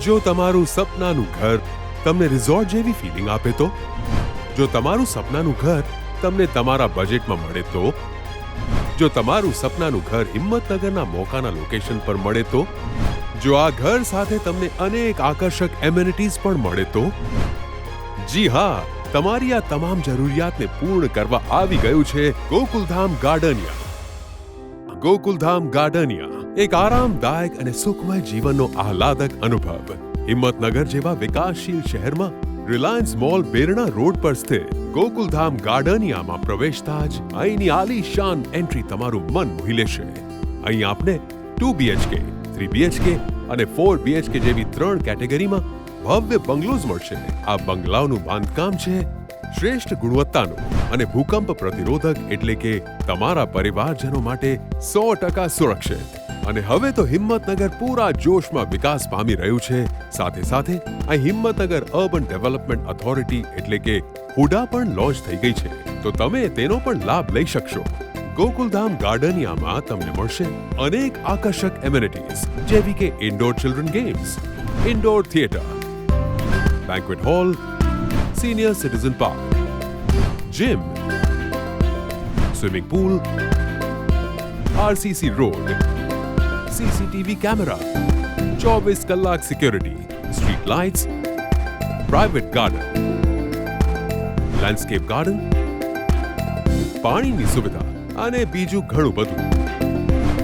જો તમારું સપનાનું ઘર તમને રિઝોર્ટ જેવી ફીલિંગ આપે તો, જો તમારું સપનાનું ઘર તમને તમારા બજેટમાં મળે તો, જો તમારું સપનાનું ઘર હિંમતનગરના મોકાના લોકેશન પર મળે તો, જો આ ઘર સાથે તમને અનેક આકર્ષક એમેનિટીઝ પણ મળે તો, જી હા, તમારી આ તમામ જરૂરિયાતને પૂર્ણ કરવા આવી ગયું છે ગોકુલધામ ગાર્ડનિયા. ગોકુલધામ ગાર્ડનિયા એક આરામદાયક અને સુખમય જીવનનો આહલાદક અનુભવ. હિંમતનગર જેવા વિકાસશીલ શહેરમાં રિલાયન્સ મોલ બેરણા રોડ પર સ્થિત ગોકુલધામ ગાર્ડનિયામાં પ્રવેશતા જ અહીંની આલીશાન એન્ટ્રી તમારું મન મોહી લેશે. અહીં આપને 2 BHK, 3 BHK અને 4 BHK જેવી 3 કેટેગરીમાં ભવ્ય બંગલોઝ મળશે. આ બંગલાઓનું બાંધકામ છે શ્રેષ્ઠ ગુણવત્તાનું અને ભૂકંપ પ્રતિરોધક, એટલે કે તમારા પરિવારજનો માટે 100% સુરક્ષિત. અને હવે તો હિંમતનગર પૂરા જોશમાં વિકાસ પામી રહ્યું છે. સાથે સાથે આ હિંમતનગર અર્બન ડેવલપમેન્ટ ઓથોરિટી એટલે કે હુડા પણ લોન્ચ થઈ ગઈ છે, તો તમે તેનો પણ લાભ લઈ શકશો. ગોકુલધામ ગાર્ડનિયામાં તમને મળશે અનેક આકર્ષક એમેનિટીઝ જેવી કે indoor children games, indoor theatre, banquet hall, senior citizen park, gym, swimming pool, RCC road, CCTV camera, 24 કલાક security, street lights, private garden, landscape garden, પાણીની સુવિધા અને બીજું ઘણું બધું.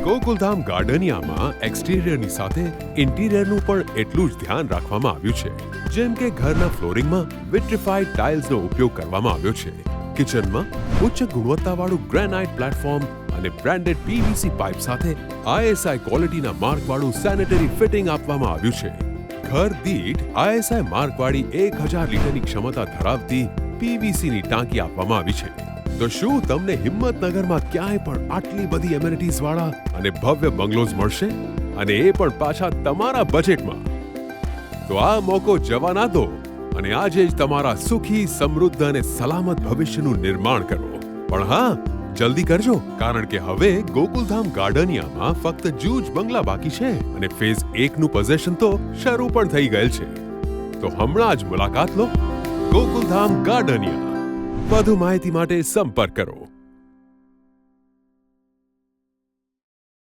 ગોકુલધામ ગાર્ડનિયામાં એક્સટીરિયરની સાથે ઇન્ટિરિયરનું પણ એટલું જ ધ્યાન રાખવામાં આવ્યું છે. જેમ કે ઘરના ફ્લોરિંગમાં વિટ્રિફાઈડ ટાઇલ્સનો ઉપયોગ કરવામાં આવ્યો છે. કિચનમાં ઉચ્ચ ગુણવત્તાવાળું ગ્રેનાઇટ પ્લેટફોર્મ અને બ્રાન્ડેડ PVC પાઇપ સાથે ISI ક્વોલિટીના માર્કવાળું સેનેટરી ફિટિંગ આપવામાં આવ્યું છે. ઘર દીઠ ISI માર્કવાળી 1000 લીટરની ક્ષમતા ધરાવતી PVCની ટાંકી આપવામાં આવી છે. તો શું તમને હિંમતનગરમાં ક્યાંય પણ આટલી બધી એમેનિટીઝ વાળા અને ભવ્ય બંગલોઝ મળશે, અને એ પણ પાછા તમારા બજેટમાં? તો આ મોકો જવા ના દો અને આજે જ તમારા સુખી, સમૃદ્ધ અને સલામત ભવિષ્યનું નિર્માણ કરો. પણ હા, જલ્દી કરજો, કારણ કે હવે ગોકુલધામ ગાર્ડનિયામાં ફક્ત જૂજ બંગલા બાકી છે અને ફેઝ 1 નું પોઝેશન તો શરૂ પણ થઈ ગયેલ છે. તો હમણાં જ મુલાકાત લો ગોકુલધામ ગાર્ડનિયા. વધુ માહિતી માટે સંપર્ક કરો